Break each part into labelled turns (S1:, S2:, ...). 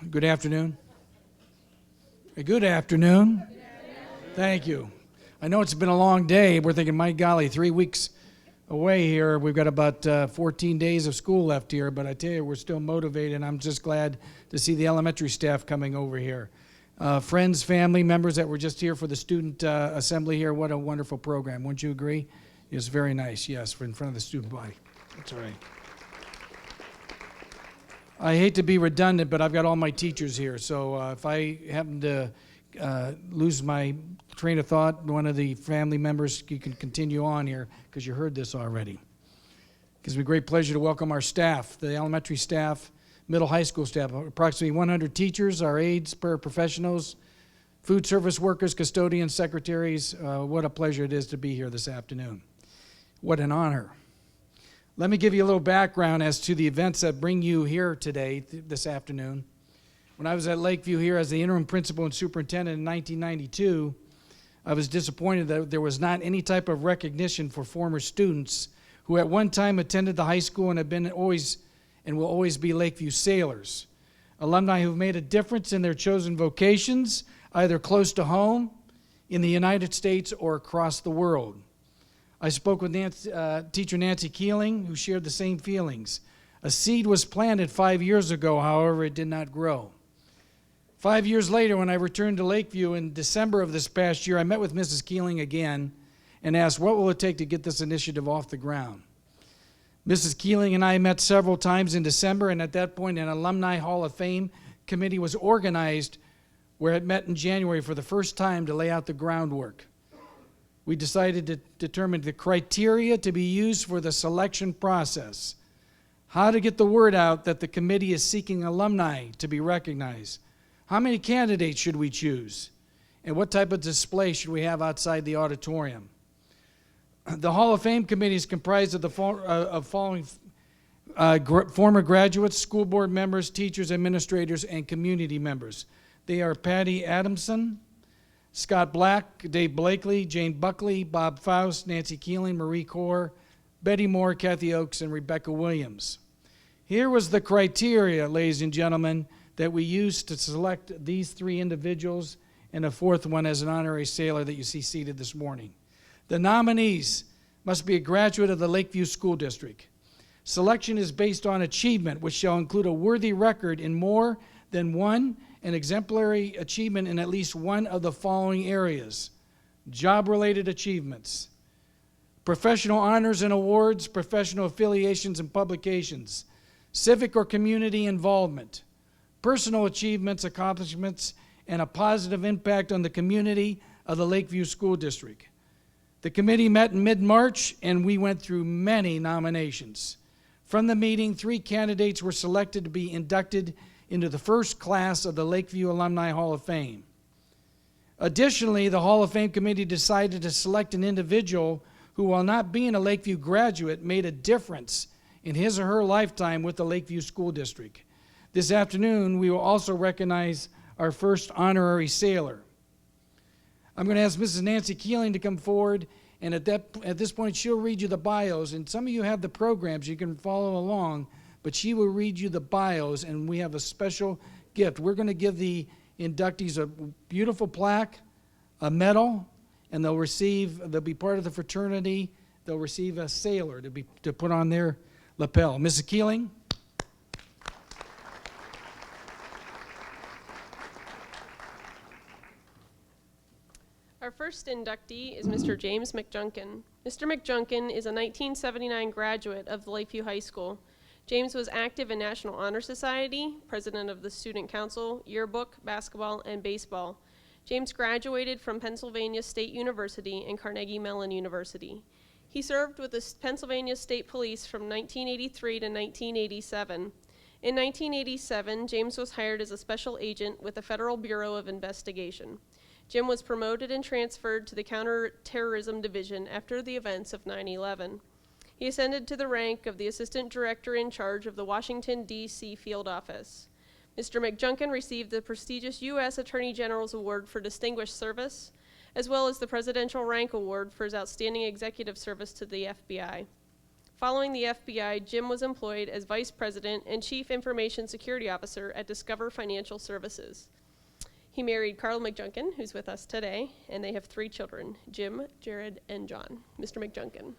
S1: Good afternoon. Good afternoon. Thank you. I know it's been a long day. We're thinking, my golly, 3 weeks away here. We've got about 14 days of school left here, but I tell you, we're still motivated, and I'm just glad to see the elementary staff coming over here. Friends, family members that were just here for the student assembly here, what a wonderful program. Wouldn't you agree? It's very nice, yes, in front of the student body. That's all right. I hate to be redundant, but I've got all my teachers here, so if I happen to lose my train of thought, one of the family members, you can continue on here because you heard this already. It gives me great pleasure to welcome our staff, the elementary staff, middle high school staff, approximately 100 teachers, our aides, paraprofessionals, food service workers, custodians, secretaries. What a pleasure it is to be here this afternoon. What an honor. Let me give you a little background as to the events that bring you here today, this afternoon. When I was at Lakeview here as the interim principal and superintendent in 1992, I was disappointed that there was not any type of recognition for former students who at one time attended the high school and have been always and will always be Lakeview sailors. Alumni who've made a difference in their chosen vocations, either close to home, in the United States, or across the world. I spoke with teacher Nancy Keeling, who shared the same feelings. A seed was planted 5 years ago, however, it did not grow. 5 years later, when I returned to Lakeview in December of this past year, I met with Mrs. Keeling again and asked, what will it take to get this initiative off the ground? Mrs. Keeling and I met several times in December, and at that point, an Alumni Hall of Fame committee was organized where it met in January for the first time to lay out the groundwork. We decided to determine the criteria to be used for the selection process, how to get the word out that the committee is seeking alumni to be recognized, how many candidates should we choose, and what type of display should we have outside the auditorium. The Hall of Fame committee is comprised of the following former graduates, school board members, teachers, administrators, and community members. They are Patty Adamson, Scott Black, Dave Blakely, Jane Buckley, Bob Faust, Nancy Keeling, Marie Corr, Betty Moore, Kathy Oakes, and Rebecca Williams. Here was the criteria, ladies and gentlemen, that we used to select these three individuals and a fourth one as an honorary sailor that you see seated this morning. The nominees must be a graduate of the Lakeview School District. Selection is based on achievement, which shall include a worthy record in more than one and exemplary achievement in at least one of the following areas: job-related achievements, professional honors and awards, professional affiliations and publications, civic or community involvement, personal achievements, accomplishments, and a positive impact on the community of the Lakeview School District. The committee met in mid-March, and we went through many nominations. From the meeting, 3 candidates were selected to be inducted into the first class of the Lakeview Alumni Hall of Fame. Additionally, the Hall of Fame committee decided to select an individual who, while not being a Lakeview graduate, made a difference in his or her lifetime with the Lakeview School District. This afternoon, we will also recognize our first honorary sailor. I'm going to ask Mrs. Nancy Keeling to come forward, and at this point, she'll read you the bios, and some of you have the programs, you can follow along, but she will read you the bios, and we have a special gift. We're going to give the inductees a beautiful plaque, a medal, and they'll be part of the fraternity. They'll receive a sailor to put on their lapel. Mrs. Keeling.
S2: Our first inductee is Mr. James McJunkin. Mr. McJunkin is a 1979 graduate of the Lakeview High School. James was active in National Honor Society, president of the Student Council, yearbook, basketball, and baseball. James graduated from Pennsylvania State University and Carnegie Mellon University. He served with the Pennsylvania State Police from 1983 to 1987. In 1987, James was hired as a special agent with the Federal Bureau of Investigation. Jim was promoted and transferred to the Counterterrorism Division after the events of 9/11. He ascended to the rank of the Assistant Director in charge of the Washington, D.C. Field Office. Mr. McJunkin received the prestigious U.S. Attorney General's Award for Distinguished Service, as well as the Presidential Rank Award for his outstanding executive service to the FBI. Following the FBI, Jim was employed as Vice President and Chief Information Security Officer at Discover Financial Services. He married Carl McJunkin, who's with us today, and they have 3 children, Jim, Jared, and John. Mr. McJunkin.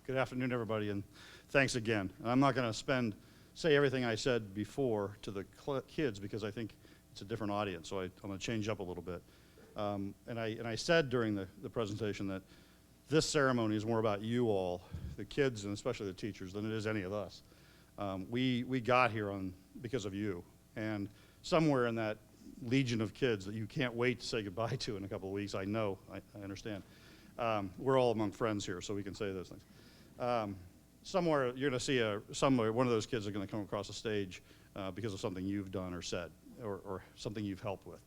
S3: Good afternoon, everybody, and thanks again. I'm not going to say everything I said before to the kids because I think it's a different audience, so I'm going to change up a little bit. And I said during the presentation that this ceremony is more about you all, the kids and especially the teachers, than it is any of us. We got here because of you, and somewhere in that legion of kids that you can't wait to say goodbye to in a couple of weeks, I know, I understand. We're all among friends here, so we can say those things. Somewhere you're going to see one of those kids are going to come across the stage because of something you've done or said, or something you've helped with.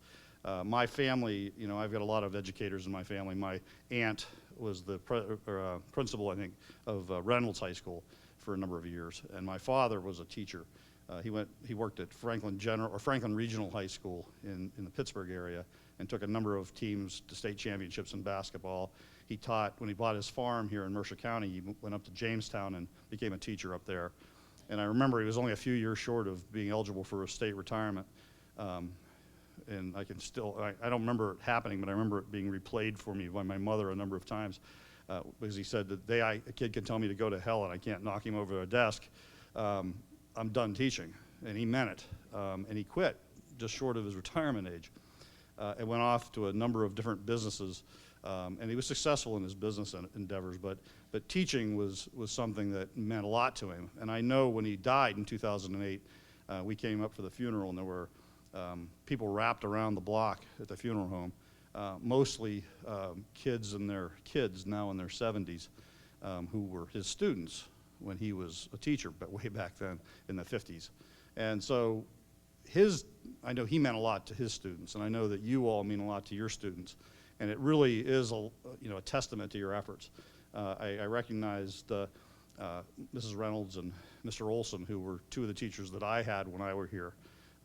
S3: My family, I've got a lot of educators in my family. My aunt was the principal, I think, of Reynolds High School for a number of years, and my father was a teacher. He worked at Franklin Regional High School in the Pittsburgh area, and took a number of teams to state championships in basketball. He taught, when he bought his farm here in Mercer County, he went up to Jamestown and became a teacher up there. And I remember he was only a few years short of being eligible for a state retirement. And I don't remember it happening, but I remember it being replayed for me by my mother a number of times, because he said that a kid can tell me to go to hell and I can't knock him over the desk. I'm done teaching. And he meant it. And he quit just short of his retirement age. And went off to a number of different businesses, and he was successful in his business endeavors, but teaching was something that meant a lot to him. And I know when he died in 2008, we came up for the funeral, and there were people wrapped around the block at the funeral home, mostly kids and their kids now in their 70s, who were his students when he was a teacher, but way back then in the 50s. And so I know he meant a lot to his students, and I know that you all mean a lot to your students, and it really is a testament to your efforts. I recognized Mrs. Reynolds and Mr. Olson, who were 2 of the teachers that I had when I were here,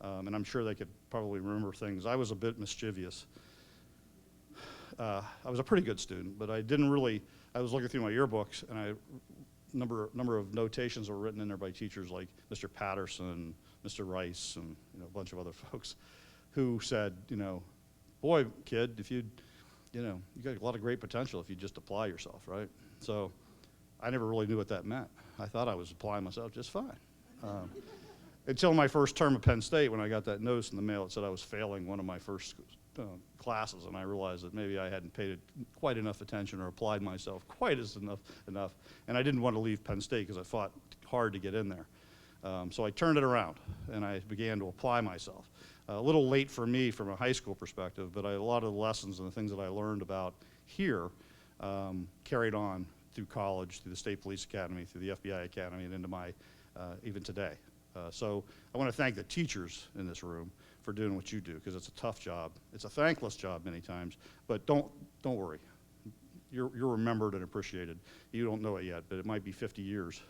S3: and I'm sure they could probably remember things. I was a bit mischievous. I was a pretty good student, but I was looking through my yearbooks, and a number of notations were written in there by teachers like Mr. Patterson, Mr. Rice, and a bunch of other folks who said, boy, kid, if you got a lot of great potential if you just apply yourself, right? So I never really knew what that meant. I thought I was applying myself just fine. Until my first term at Penn State, when I got that notice in the mail that said I was failing one of my first classes, and I realized that maybe I hadn't paid quite enough attention or applied myself quite as enough, and I didn't want to leave Penn State because I fought hard to get in there. So I turned it around, and I began to apply myself. A little late for me from a high school perspective, but a lot of the lessons and the things that I learned about here carried on through college, through the State Police Academy, through the FBI Academy, and into my, even today. So I want to thank the teachers in this room for doing what you do, because it's a tough job. It's a thankless job many times, but don't worry. You're remembered and appreciated. You don't know it yet, but it might be 50 years.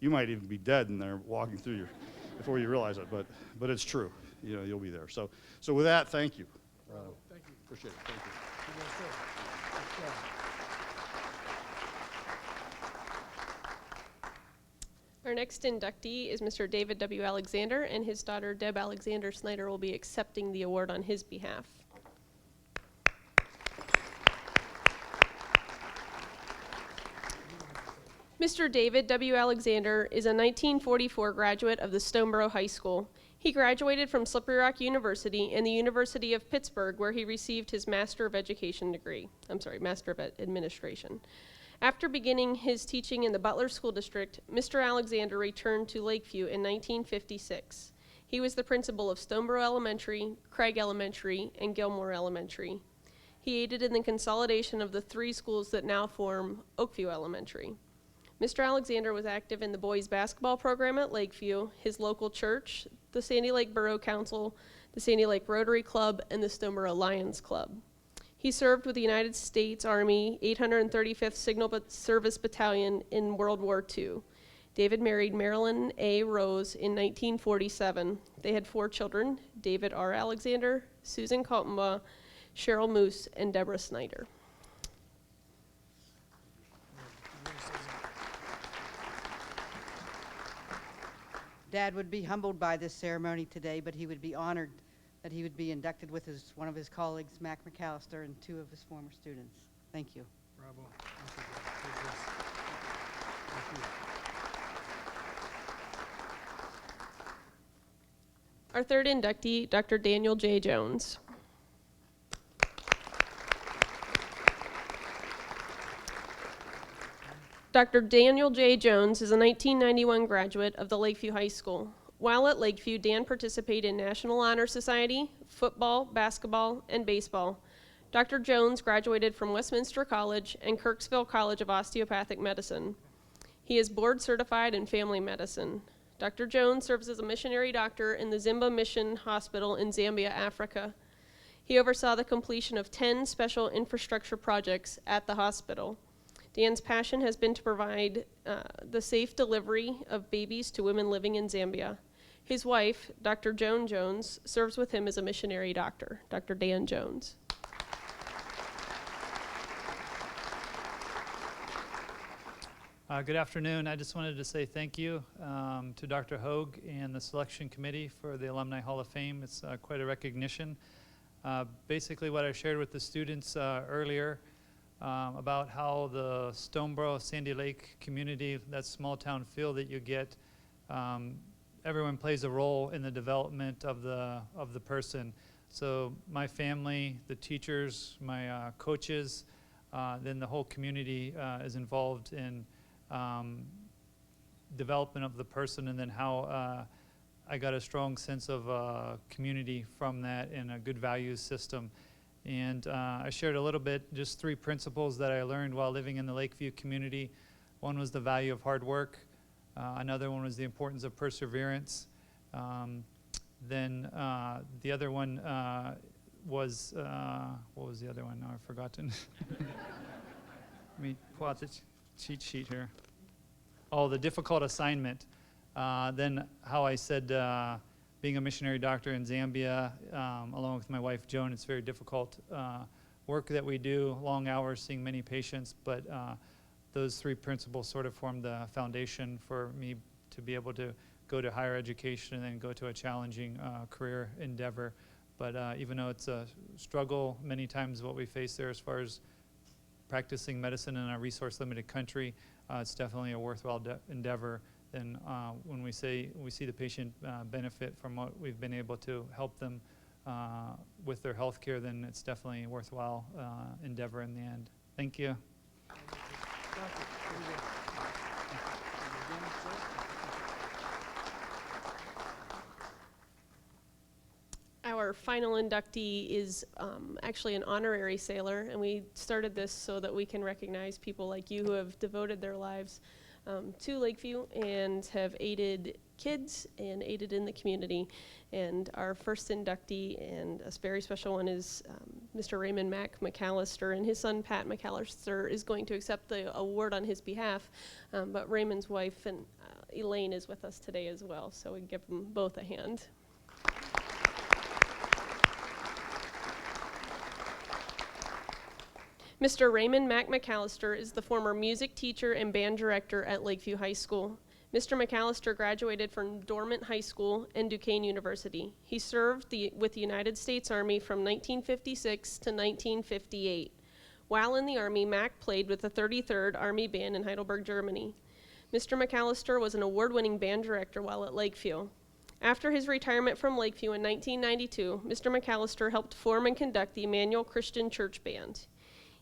S3: You might even be dead in there walking through before you realize it, but it's true. You'll be there. So with that, thank you.
S1: Thank you.
S3: Appreciate it. Thank you.
S2: Our next inductee is Mr. David W. Alexander, and his daughter Deb Alexander Snyder will be accepting the award on his behalf. Mr. David W. Alexander is a 1944 graduate of the Stoneboro High School. He graduated from Slippery Rock University and the University of Pittsburgh, where he received his Master of Administration. After beginning his teaching in the Butler School District, Mr. Alexander returned to Lakeview in 1956. He was the principal of Stoneboro Elementary, Craig Elementary, and Gilmore Elementary. He aided in the consolidation of the 3 schools that now form Oakview Elementary. Mr. Alexander was active in the boys basketball program at Lakeview, his local church, the Sandy Lake Borough Council, the Sandy Lake Rotary Club, and the Stoneboro Lions Club. He served with the United States Army 835th Signal Service Battalion in World War II. David married Marilyn A. Rose in 1947. They had 4 children, David R. Alexander, Susan Kaltenbaugh, Cheryl Moose, and Deborah Snyder.
S4: Dad would be humbled by this ceremony today, but he would be honored that he would be inducted with one of his colleagues, Mac McAllister, and 2 of his former students. Thank you.
S1: Bravo.
S2: Our third inductee, Dr. Daniel J. Jones. Dr. Daniel J. Jones is a 1991 graduate of the Lakeview High School. While at Lakeview, Dan participated in National Honor Society, football, basketball, and baseball. Dr. Jones graduated from Westminster College and Kirksville College of Osteopathic Medicine. He is board certified in family medicine. Dr. Jones serves as a missionary doctor in the Zimba Mission Hospital in Zambia, Africa. He oversaw the completion of 10 special infrastructure projects at the hospital. Dan's passion has been to provide the safe delivery of babies to women living in Zambia. His wife, Dr. Joan Jones, serves with him as a missionary doctor, Dr. Dan Jones.
S5: Good afternoon. I just wanted to say thank you to Dr. Hogue and the selection committee for the Alumni Hall of Fame. It's quite a recognition. Basically what I shared with the students earlier about how the Stoneboro, Sandy Lake community, that small town feel that you get, everyone plays a role in the development of the person. So my family, the teachers, my coaches, then the whole community is involved in development of the person, and then how I got a strong sense of community from that and a good values system. And I shared a little bit, just 3 principles that I learned while living in the Lakeview community. One was the value of hard work. Another one was the importance of perseverance. Then the other one was, what was the other one? No, I've forgotten. Let me pull out the cheat sheet here. Oh, the difficult assignment. Then how I said being a missionary doctor in Zambia, along with my wife Joan, it's very difficult work that we do, long hours, seeing many patients, but those 3 principles sort of formed the foundation for me to be able to go to higher education and then go to a challenging career endeavor. But even though it's a struggle many times what we face there as far as practicing medicine in a resource-limited country, it's definitely a worthwhile endeavor. And when we see the patient benefit from what we've been able to help them with their health care, then it's definitely a worthwhile endeavor in the end. Thank you.
S2: Our final inductee is actually an honorary sailor, and we started this so that we can recognize people like you who have devoted their lives to Lakeview and have aided kids and aided in the community. And our first inductee, and a very special one, is Mr. Raymond Mac McAllister, and his son Pat McAllister is going to accept the award on his behalf, but Raymond's wife and Elaine is with us today as well, so we give them both a hand. Mr. Raymond Mac McAllister is the former music teacher and band director at Lakeview High School. Mr. McAllister graduated from Dormant High School and Duquesne University. He served with the United States Army from 1956 to 1958. While in the Army, Mac played with the 33rd Army Band in Heidelberg, Germany. Mr. McAllister was an award-winning band director while at Lakeview. After his retirement from Lakeview in 1992, Mr. McAllister helped form and conduct the Emmanuel Christian Church Band.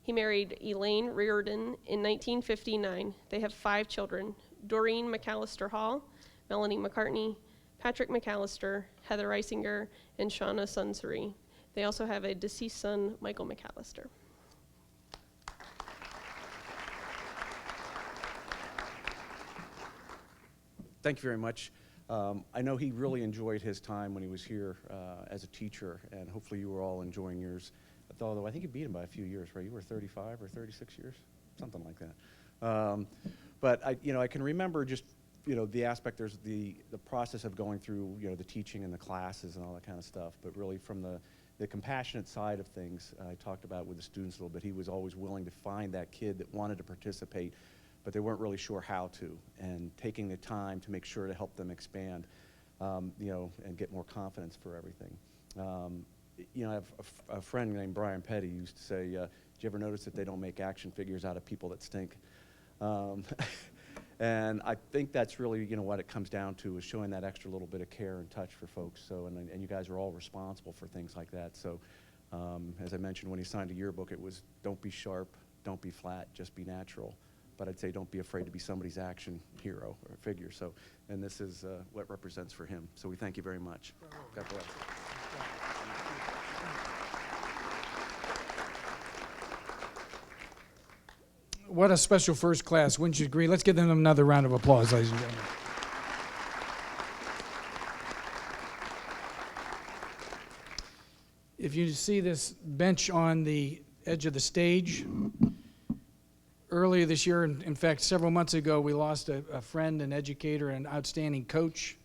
S2: He married Elaine Reardon in 1959. They have 5 children: Doreen McAllister Hall, Melanie McCartney, Patrick McAllister, Heather Reisinger, and Shauna Sunseri. They also have a deceased son, Michael McAllister.
S6: Thank you very much. I know he really enjoyed his time when he was here as a teacher, and hopefully you were all enjoying yours. Although I think you beat him by a few years, right? You were 35 or 36 years, something like that. But I can remember just the aspect. There's the process of going through the teaching and the classes and all that kind of stuff. But really, from the the compassionate side of things I talked about with the students a little bit. He was always willing to find that kid that wanted to participate, but they weren't really sure how to, and taking the time to make sure to help them expand, and get more confidence for everything. I have a friend named Brian Petty who used to say, "Did you ever notice that they don't make action figures out of people that stink?" And I think that's really, what it comes down to, is showing that extra little bit of care and touch for folks. So, and you guys are all responsible for things like that. So, as I mentioned, when he signed a yearbook, it was, don't be sharp, don't be flat, just be natural. But I'd say don't be afraid to be somebody's action hero or figure. So, and this is what represents for him. So we thank you very much. God bless.
S1: What a special first class, wouldn't you agree? Let's give them another round of applause, ladies and gentlemen. If you see this bench on the edge of the stage, earlier this year, in fact, several months ago, we lost a friend, an educator, an outstanding coach,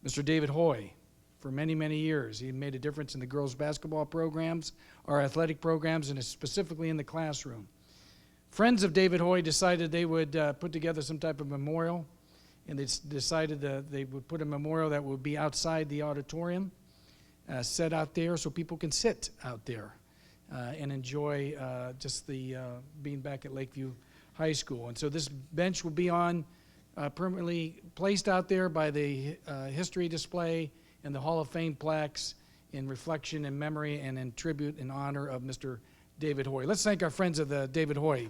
S1: Mr. David Hoy. For many, many years, he made a difference in the girls' basketball programs, our athletic programs, and specifically in the classroom. Friends of David Hoy decided they would put together some type of memorial, and they decided that they would put a memorial that would be outside the auditorium, set out there so people can sit out there and enjoy just the being back at Lakeview High School. And so this bench will be on permanently placed out there by the history display and the Hall of Fame plaques in reflection and memory and in tribute and honor of Mr. David Hoy. Let's thank our friends of the David Hoy.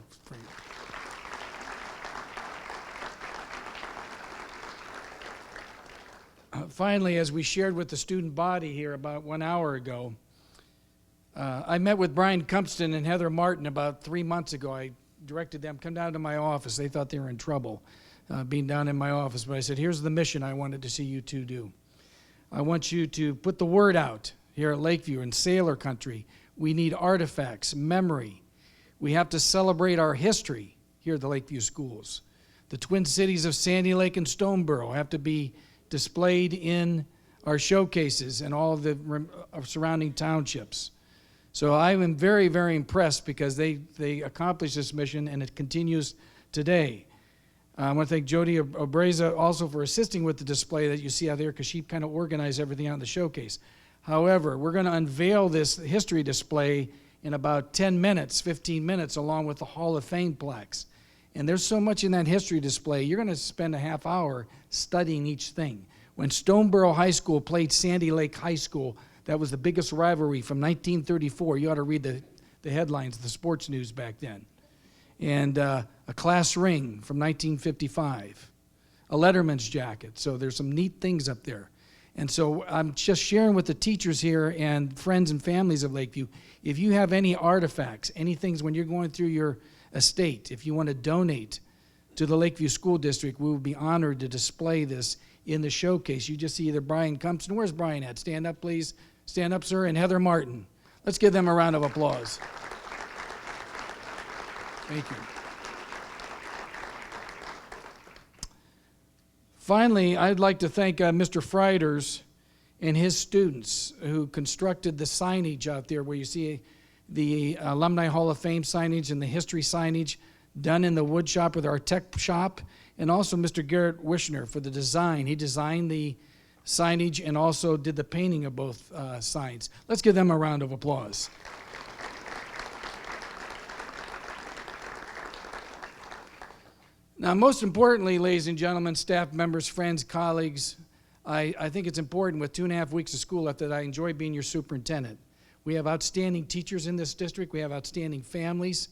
S1: Finally, as we shared with the student body here about 1 hour ago, I met with Brian Cumpston and Heather Martin about 3 months ago. I directed them, come down to my office. They thought they were in trouble being down in my office, but I said, here's the mission I wanted to see you two do. I want you to put the word out here at Lakeview and Sailor Country. We need artifacts, memory. We have to celebrate our history here at the Lakeview schools. The Twin Cities of Sandy Lake and Stoneboro have to be displayed in our showcases and all of the surrounding townships. So I am very, very impressed because they accomplished this mission, and it continues today. I want to thank Jody Obreza also for assisting with the display that you see out there, because she kind of organized everything out in the showcase. However, we're going to unveil this history display in about 10 minutes, 15 minutes, along with the Hall of Fame plaques. And there's so much in that history display, you're going to spend a half hour studying each thing. When Stoneboro High School played Sandy Lake High School, that was the biggest rivalry from 1934. You ought to read the headlines, the sports news back then. And a class ring from 1955, a Letterman's jacket. So there's some neat things up there. And so I'm just sharing with the teachers here and friends and families of Lakeview, if you have any artifacts, any things when you're going through your estate, if you want to donate to the Lakeview School District, we will be honored to display this in the showcase. You just see either Brian Cumpston. Where's Brian at? Stand up, please. Stand up, sir. And Heather Martin. Let's give them a round of applause. Thank you. Finally, I'd like to thank Mr. Freiders and his students who constructed the signage out there where you see the Alumni Hall of Fame signage and the history signage done in the wood shop with our tech shop, and also Mr. Garrett Wishner for the design. He designed the signage and also did the painting of both signs. Let's give them a round of applause. Now, most importantly, ladies and gentlemen, staff members, friends, colleagues, I think it's important with 2.5 weeks of school left that I enjoy being your superintendent. We have outstanding teachers in this district. We have outstanding families,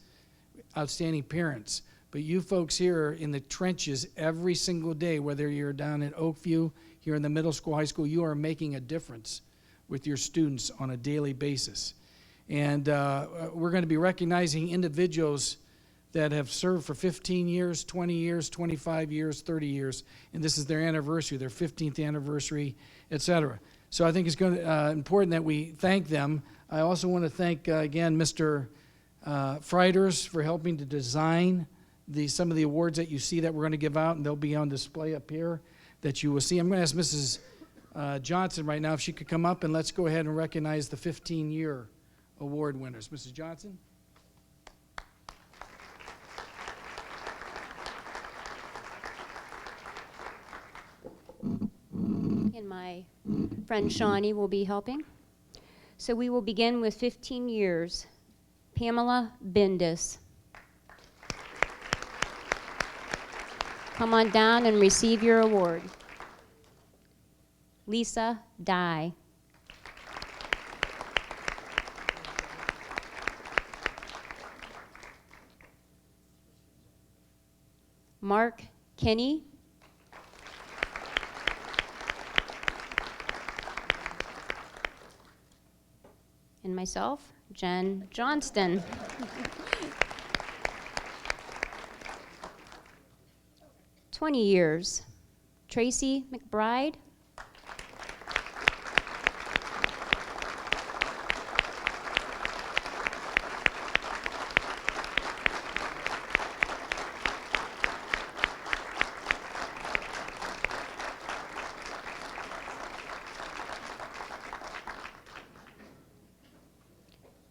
S1: outstanding parents. But you folks here in the trenches every single day, whether you're down at Oakview, here in the middle school, high school, you are making a difference with your students on a daily basis. And we're going to be recognizing individuals that have served for 15 years, 20 years, 25 years, 30 years, and this is their anniversary, their 15th anniversary, et cetera. So I think it's important that we thank them. I also want to thank, again, Mr. Freiders for helping to design some of the awards that you see that we're going to give out, and they'll be on display up here that you will see. I'm going to ask Mrs. Johnson right now, if she could come up, and let's go ahead and recognize the 15-year award winners. Mrs. Johnson?
S7: And my friend Shawnee will be helping. So we will begin with 15 years. Pamela Bendis. Come on down and receive your award. Lisa Dye. Mark Kinney. And myself, Jen Johnston. "20 years. Tracy McBride.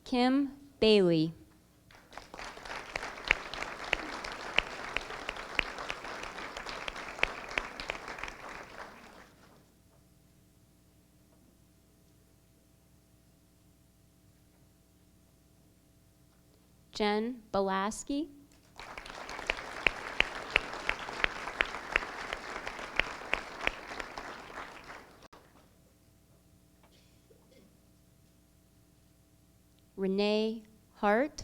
S7: Kim Bailey. Jen Belaski. Renee Hart.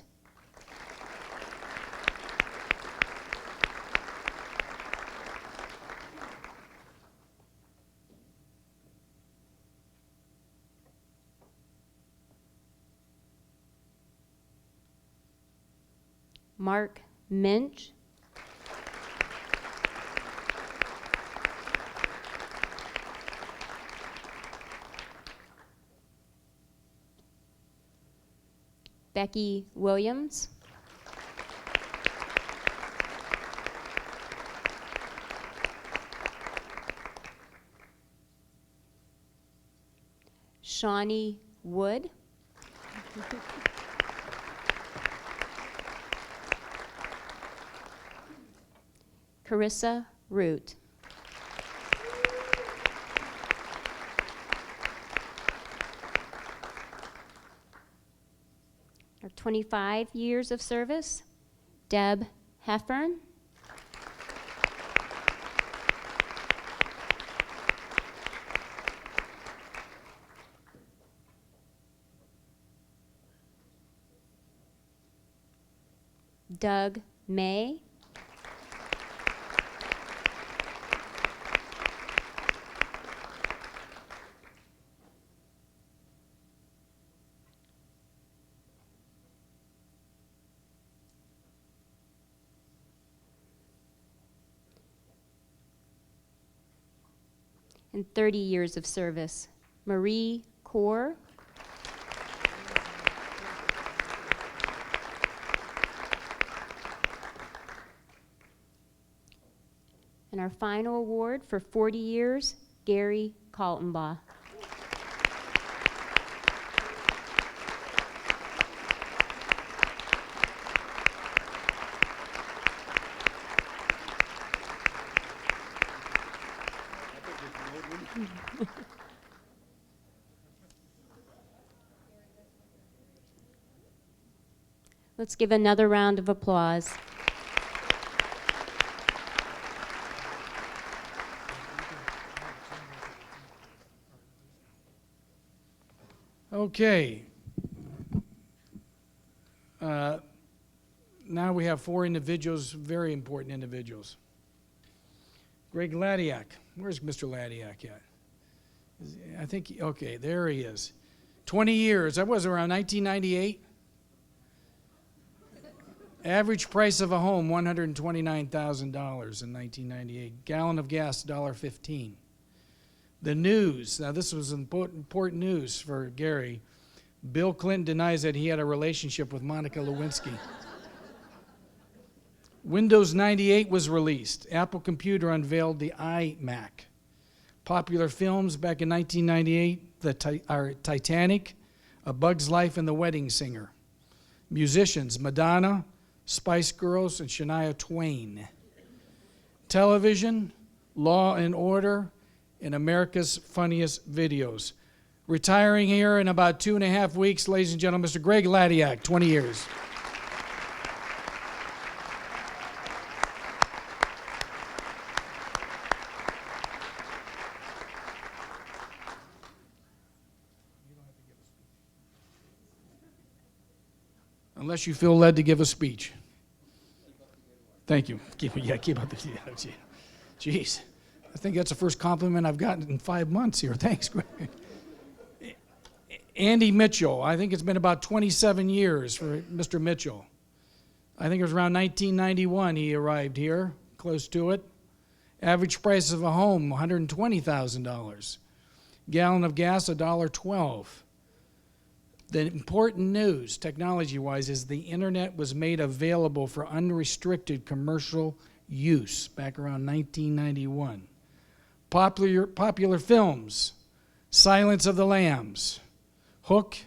S7: Mark Minch. Becky Williams. Shawnee Wood. Carissa Root. Our 25 years of service, Deb Heffern. Doug May. And 30 years of service, Marie Kaur. And our final award for 40 years, Gary Kaltenbaugh. Let's give another round of applause.
S1: Okay. Now we have 4 individuals, very important individuals. Greg Ladiak. Where's Mr. Ladiak at? I think, okay, there he is. 20 years. That was around 1998. Average price of a home, $129,000 in 1998. Gallon of gas, $1.15. The news. Now, this was important news for Gary. Bill Clinton denies that he had a relationship with Monica Lewinsky. Windows 98 was released. Apple Computer unveiled the iMac. Popular films back in 1998, our Titanic, A Bug's Life, and The Wedding Singer. Musicians, Madonna, Spice Girls, and Shania Twain. Television, Law and Order, and America's Funniest Videos. Retiring here in about 2.5 weeks, ladies and gentlemen, Mr. Greg Ladiak, 20 years. Unless you feel led to give a speech. Thank you. Keep up the, yeah, jeez. I think that's the first compliment I've gotten in 5 months here. Thanks, Greg. Andy Mitchell. I think it's been about 27 years for Mr. Mitchell. I think it was around 1991 he arrived here, close to it. Average price of a home, $120,000. Gallon of gas, $1.12. The important news, technology-wise, is the internet was made available for unrestricted commercial use back around 1991. Popular films, Silence of the Lambs, Hook,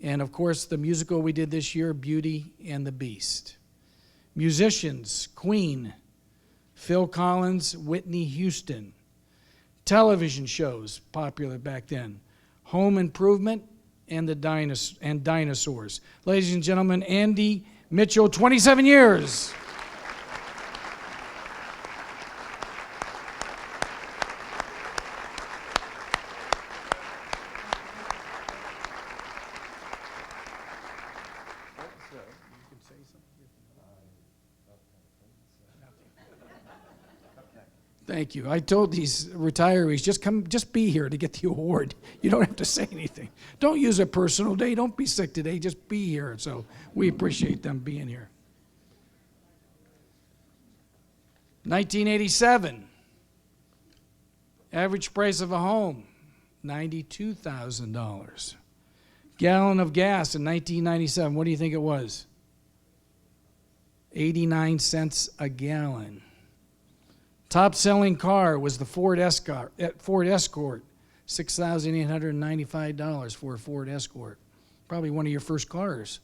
S1: and of course the musical we did this year, Beauty and the Beast. Musicians, Queen, Phil Collins, Whitney Houston. Television shows, popular back then, Home Improvement, and Dinosaurs. Ladies and gentlemen, Andy Mitchell, 27 years. Thank you. I told these retirees, just be here to get the award. You don't have to say anything. Don't use a personal day. Don't be sick today. Just be here. So we appreciate them being here. 1987. Average price of a home, $92,000. Gallon of gas in 1997, what do you think it was? 89 cents a gallon. Top selling car was the Ford Escort, $6,895 for a Ford Escort. Probably one of your first cars.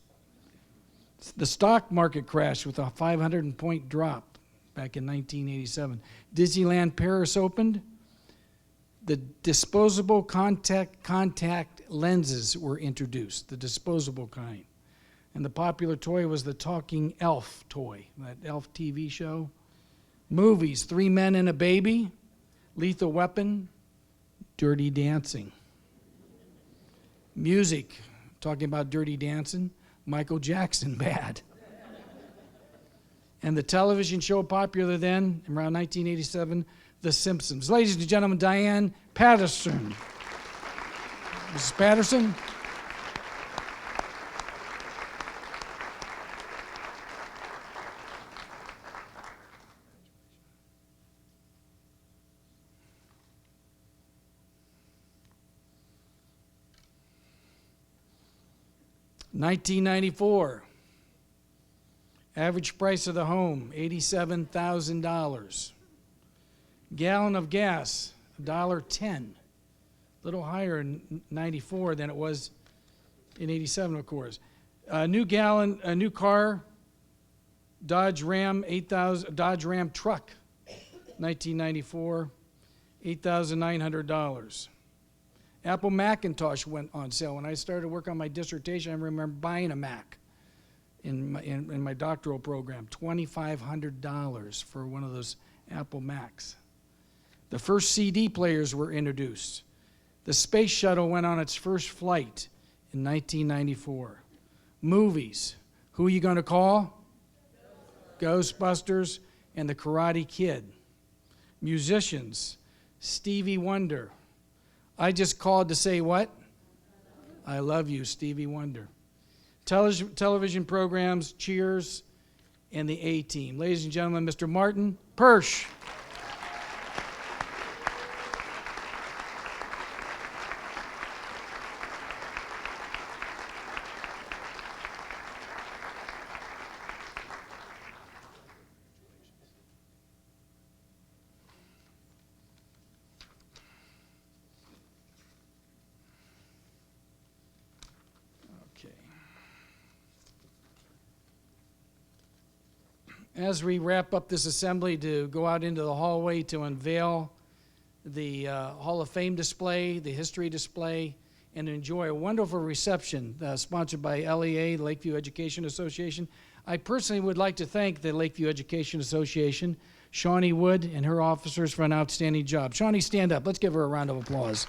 S1: The stock market crashed with a 500-point drop back in 1987. Disneyland Paris opened. The disposable contact lenses were introduced, the disposable kind. And the popular toy was the talking elf toy, that elf TV show. Movies, 3 Men and a Baby, Lethal Weapon, Dirty Dancing. Music, talking about Dirty Dancing, Michael Jackson, Bad. And the television show popular then, around 1987, The Simpsons. Ladies and gentlemen, Diane Patterson. Mrs. Patterson. $1994. Average price of the home, $87,000. Gallon of gas, $1.10. A little higher in 94 than it was in 87, of course. A new car, Dodge Ram truck, 1994, $8,900. Apple Macintosh went on sale. When I started work on my dissertation, I remember buying a Mac in my doctoral program, $2,500 for one of those Apple Macs. The first CD players were introduced. The space shuttle went on its first flight in 1994. Movies, Who Are You Gonna Call? Ghostbusters and The Karate Kid. Musicians, Stevie Wonder. I Just Called to Say What? I Love You, Stevie Wonder. Television programs, Cheers, and the A-Team. Ladies and gentlemen, Mr. Martin Persch. As we wrap up this assembly to go out into the hallway to unveil the Hall of Fame display, the history display, and enjoy a wonderful reception sponsored by LEA, the Lakeview Education Association, I personally would like to thank the Lakeview Education Association, Shawnee Wood and her officers for an outstanding job. Shawnee, stand up. Let's give her a round of applause.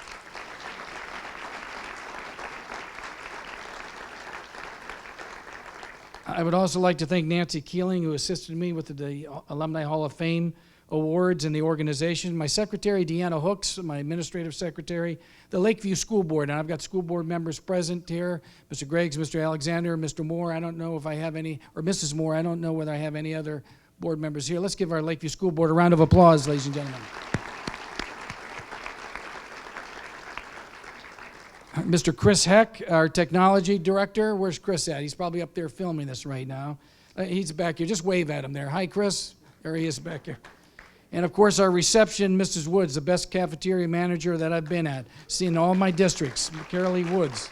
S1: I would also like to thank Nancy Keeling, who assisted me with the Alumni Hall of Fame awards and the organization, my secretary, Deanna Hooks, my administrative secretary, the Lakeview School Board, and I've got school board members present here, Mr. Greggs, Mr. Alexander, Mr. Moore. I don't know if I have any, or Mrs. Moore, I don't know whether I have any other board members here. Let's give our Lakeview School Board a round of applause, ladies and gentlemen. Mr. Chris Heck, our technology director. Where's Chris at? He's probably up there filming this right now. He's back here. Just wave at him there. Hi, Chris. There he is back here. And of course, our reception, Mrs. Woods, the best cafeteria manager that I've been at, seen all my districts, Carolee Woods.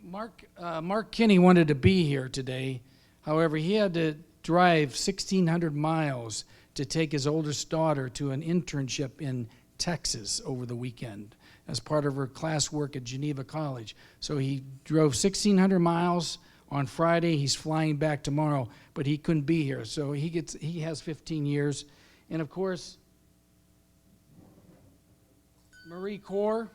S1: Mark Kinney wanted to be here today. However, he had to drive 1,600 miles to take his oldest daughter to an internship in Texas over the weekend as part of her classwork at Geneva College. So he drove 1,600 miles on Friday. He's flying back tomorrow, but he couldn't be here. So he has 15 years. And of course, Marie Corr,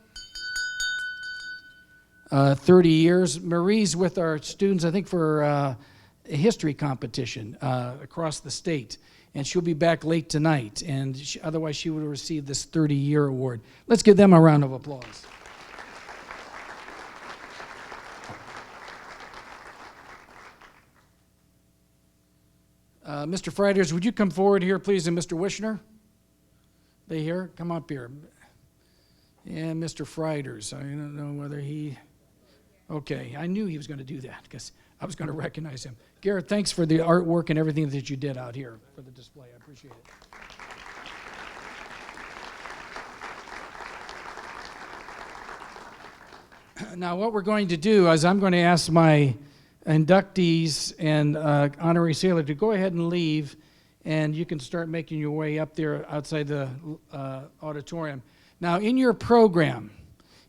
S1: 30 years. Marie's with our students, I think, for a history competition across the state. And she'll be back late tonight. And otherwise, she would have received this 30-year award. Let's give them a round of applause. Mr. Freiders, would you come forward here, please, and Mr. Wishner? They here? Come up here. And Mr. Freiders, I don't know whether he... Okay, I knew he was going to do that because I was going to recognize him. Garrett, thanks for the artwork and everything that you did out here for the display. I appreciate it. Now, what we're going to do is I'm going to ask my inductees and honorary sailor to go ahead and leave, and you can start making your way up there outside the auditorium. Now, in your program,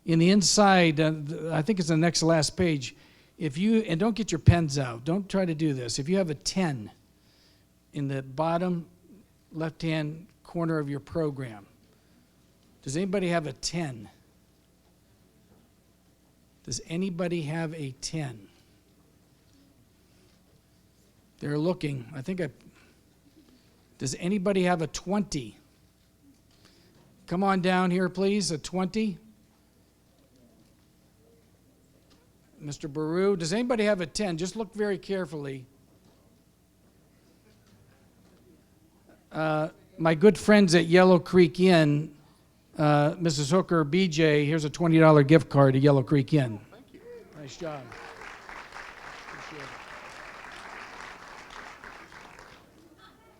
S1: in the inside, I think it's the next last page, if you, and don't get your pens out, don't try to do this. If you have a 10 in the bottom left-hand corner of your program, does anybody have a 10? Does anybody have a 10? They're looking. Does anybody have a 20? Come on down here, please, a 20. Mr. Baru, does anybody have a 10? Just look very carefully. My good friends at Yellow Creek Inn, Mrs. Hooker, BJ, here's a $20 gift card to Yellow Creek Inn. Thank you. Nice job. Appreciate it.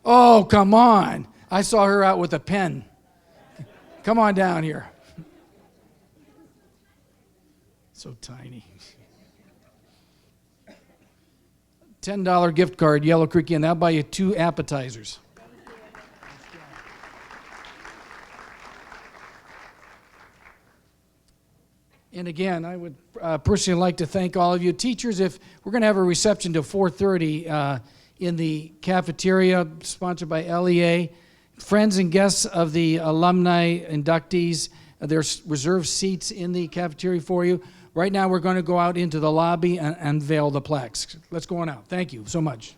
S1: Oh, come on. I saw her out with a pen. Come on down here. So tiny. $10 gift card, Yellow Creek Inn. That'll buy you 2 appetizers. And again, I would personally like to thank all of you. Teachers, if we're going to have a reception till 4:30 in the cafeteria, sponsored by LEA. Friends and guests of the alumni inductees, there's reserved seats in the cafeteria for you. Right now, we're going to go out into the lobby and unveil the plaques. Let's go on out. Thank you so much.